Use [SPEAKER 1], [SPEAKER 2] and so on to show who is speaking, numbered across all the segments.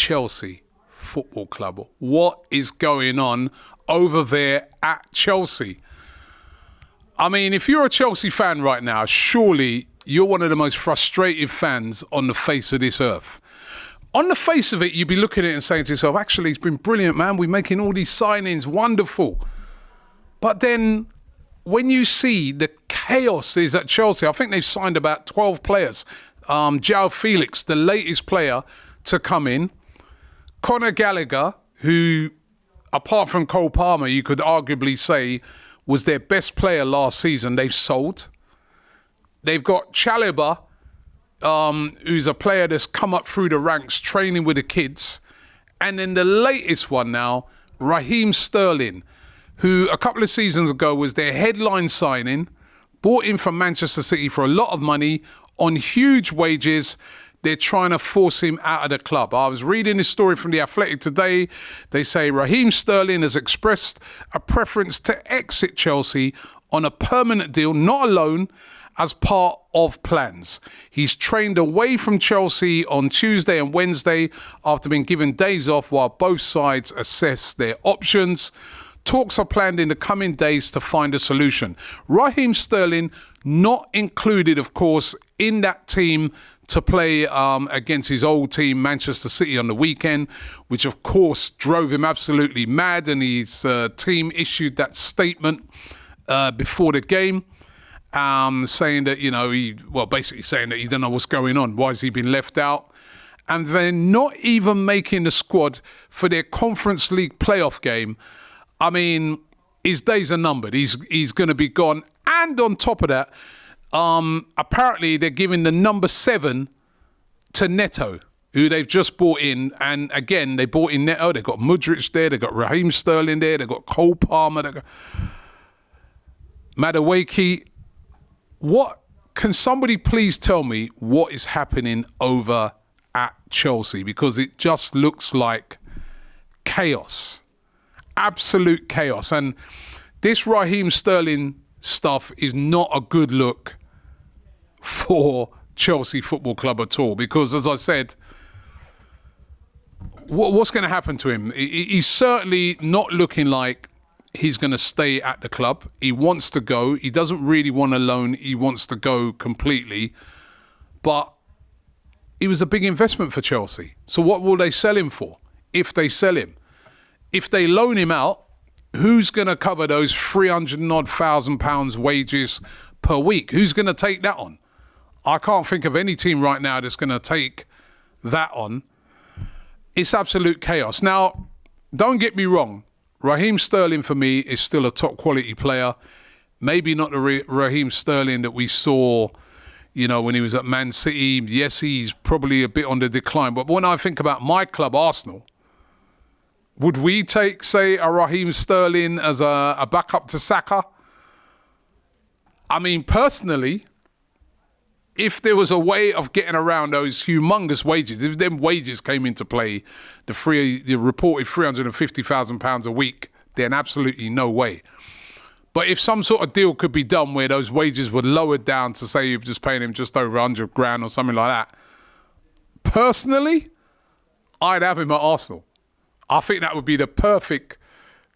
[SPEAKER 1] Chelsea Football Club. What is going on over there at Chelsea? I mean, if you're a Chelsea fan right now, surely you're one of the most frustrated fans on the face of this earth. On the face of it, you'd be looking at it and saying to yourself, actually, it's been brilliant, man. We're making all these signings, wonderful. But then when you see the chaos is at Chelsea, I think they've signed about 12 players. João Felix, the latest player to come in. Conor Gallagher, who, apart from Cole Palmer, you could arguably say was their best player last season, they've sold. They've got Chalobah, who's a player that's come up through the ranks, training with the kids. And then the latest one now, Raheem Sterling, who a couple of seasons ago was their headline signing, bought in from Manchester City for a lot of money on huge wages. They're trying to force him out of the club. I was reading this story from The Athletic today. They say Raheem Sterling has expressed a preference to exit Chelsea on a permanent deal, not a loan, as part of plans. He's trained away from Chelsea on Tuesday and Wednesday after being given days off while both sides assess their options. Talks are planned in the coming days to find a solution. Raheem Sterling not included, of course, in that team to play against his old team, Manchester City, on the weekend, which, of course, drove him absolutely mad. And his team issued that statement before the game, saying that, basically saying that he don't know what's going on. Why has he been left out? And then not even making the squad for their Conference League playoff game. I mean, his days are numbered. He's going to be gone. And on top of that, apparently they're giving the number 7 to Neto, who they've just bought in. And again, they bought in Neto. They've got Mudryk there. They've got Raheem Sterling there. They've got Cole Palmer. They've got Madueke. What can somebody please tell me what is happening over at Chelsea? Because it just looks like chaos. Absolute chaos. And this Raheem Sterling stuff is not a good look for Chelsea Football Club at all, because, as I said, what's going to happen to him? He's certainly not looking like he's going to stay at the club. He wants to go. He doesn't really want a loan. He wants to go completely. But he was a big investment for Chelsea. So what will they sell him for if they sell him? If they loan him out, who's going to cover those £300,000 wages per week? Who's going to take that on? I can't think of any team right now that's going to take that on. It's absolute chaos. Now, don't get me wrong. Raheem Sterling, for me, is still a top quality player. Maybe not the Raheem Sterling that we saw, when he was at Man City. Yes, he's probably a bit on the decline. But when I think about my club, Arsenal, would we take, say, a Raheem Sterling as a backup to Saka? I mean, personally, if there was a way of getting around those humongous wages, if them wages came into play, the reported £350,000 a week, then absolutely no way. But if some sort of deal could be done where those wages were lowered down to, say, you're just paying him just over 100 grand or something like that, personally, I'd have him at Arsenal. I think that would be the perfect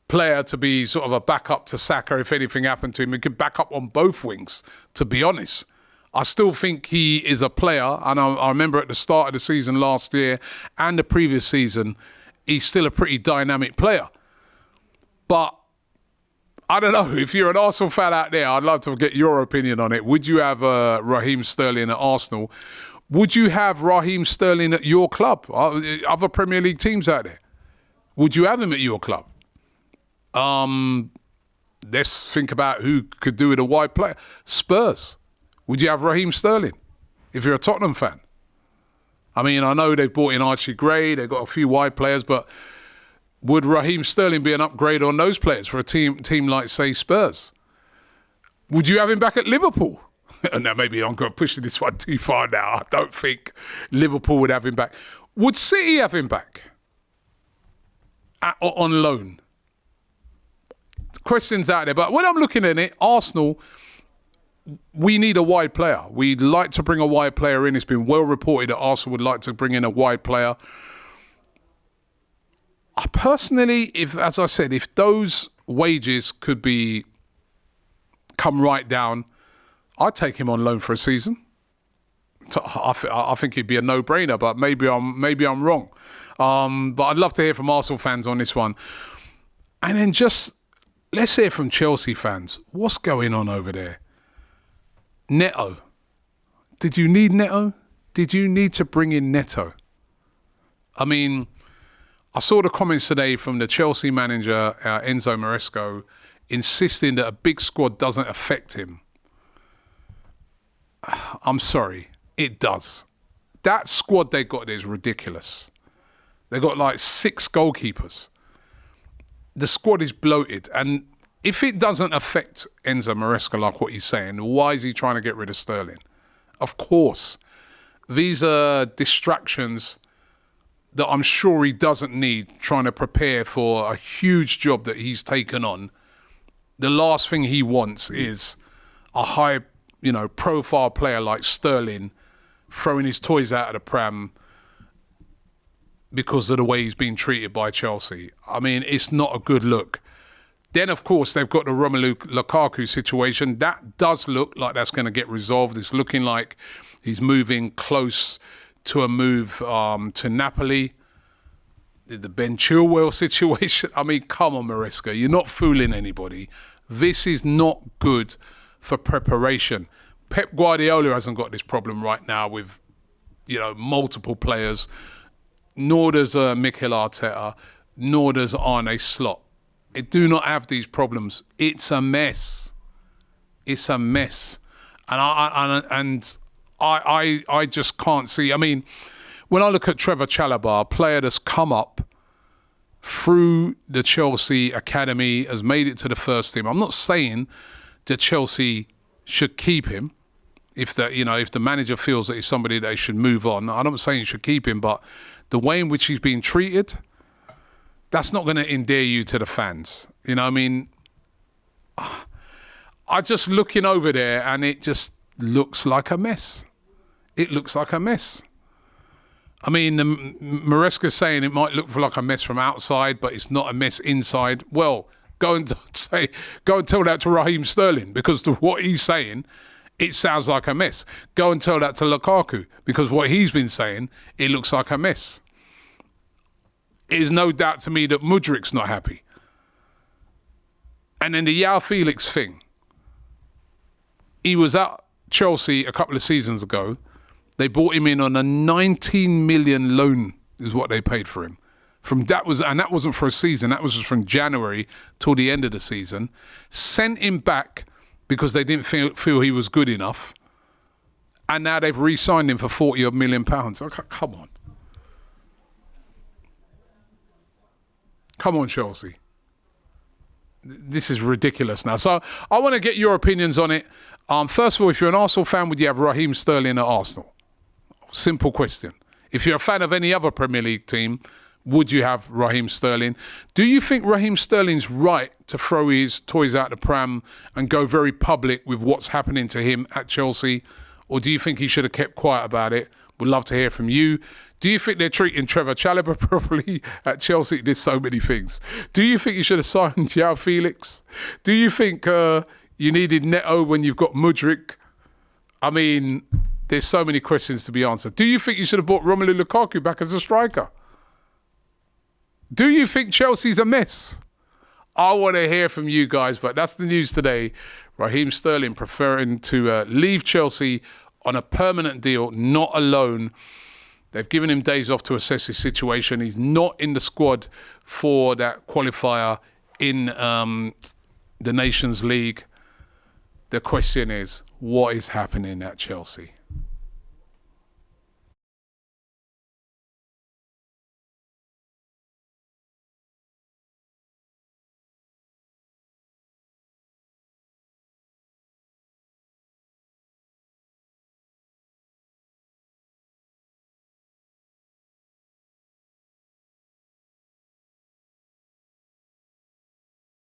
[SPEAKER 1] player to be sort of a backup to Saka if anything happened to him. He could back up on both wings, to be honest. I still think he is a player, and I remember at the start of the season last year and the previous season, he's still a pretty dynamic player. But I don't know, if you're an Arsenal fan out there, I'd love to get your opinion on it. Would you have Raheem Sterling at Arsenal? Would you have Raheem Sterling at your club? Other Premier League teams out there, would you have him at your club? Let's think about who could do with a wide player. Spurs. Would you have Raheem Sterling if you're a Tottenham fan? I mean, I know they've brought in Archie Gray, they've got a few wide players, but would Raheem Sterling be an upgrade on those players for a team like, say, Spurs? Would you have him back at Liverpool? Now, maybe I'm going to push this one too far now. I don't think Liverpool would have him back. Would City have him back on loan? Questions out there. But when I'm looking at it, Arsenal, we need a wide player. We'd like to bring a wide player in. It's been well reported that Arsenal would like to bring in a wide player. personally, as I said, if those wages could be come right down, I'd take him on loan for a season. So I think it'd be a no-brainer, but maybe I'm wrong. But I'd love to hear from Arsenal fans on this one. And then let's hear from Chelsea fans. What's going on over there? Neto. Did you need Neto? Did you need to bring in Neto? I mean, I saw the comments today from the Chelsea manager, Enzo Maresco, insisting that a big squad doesn't affect him. I'm sorry, it does. That squad they got there is ridiculous. They got like 6 goalkeepers. The squad is bloated. And if it doesn't affect Enzo Maresca like what he's saying, why is he trying to get rid of Sterling? Of course, these are distractions that I'm sure he doesn't need, trying to prepare for a huge job that he's taken on. The last thing he wants is a high, profile player like Sterling throwing his toys out of the pram because of the way he's been treated by Chelsea. I mean, it's not a good look. Then, of course, they've got the Romelu Lukaku situation. That does look like that's going to get resolved. It's looking like he's moving close to a move to Napoli. The Ben Chilwell situation. I mean, come on, Maresca. You're not fooling anybody. This is not good for preparation. Pep Guardiola hasn't got this problem right now with, multiple players. Nor does Mikel Arteta. Nor does Arne Slot. It do not have these problems. It's a mess. It's a mess. And I just can't see. I mean, when I look at Trevor Chalobah, a player that's come up through the Chelsea academy, has made it to the first team. I'm not saying that Chelsea should keep him if the manager feels that he's somebody that he should move on. I'm not saying you should keep him, but the way in which he's being treated, that's not going to endear you to the fans. I mean, I just looking over there and it just looks like a mess. It looks like a mess. I mean, Maresca's saying it might look like a mess from outside, but it's not a mess inside. Well, go and tell that to Raheem Sterling, because to what he's saying, it sounds like a mess. Go and tell that to Lukaku, because what he's been saying, it looks like a mess. There's no doubt to me that Mudrik's not happy. And then the João Felix thing. He was at Chelsea a couple of seasons ago. They brought him in on a 19 million loan is what they paid for him. That wasn't for a season. That was just from January till the end of the season. Sent him back because they didn't feel he was good enough. And now they've re-signed him for 40 odd million pounds. Oh, come on. Come on, Chelsea. This is ridiculous now. So I want to get your opinions on it. First of all, if you're an Arsenal fan, would you have Raheem Sterling at Arsenal? Simple question. If you're a fan of any other Premier League team, would you have Raheem Sterling? Do you think Raheem Sterling's right to throw his toys out the pram and go very public with what's happening to him at Chelsea? Or do you think he should have kept quiet about it? Would love to hear from you. Do you think they're treating Trevor Chalobah properly at Chelsea? There's so many things. Do you think you should have signed João Felix? Do you think you needed Neto when you've got Mudryk? I mean, there's so many questions to be answered. Do you think you should have brought Romelu Lukaku back as a striker? Do you think Chelsea's a mess? I want to hear from you guys, but that's the news today. Raheem Sterling preferring to leave Chelsea on a permanent deal, not a loan. They've given him days off to assess his situation. He's not in the squad for that qualifier in the Nations League. The question is, what is happening at Chelsea?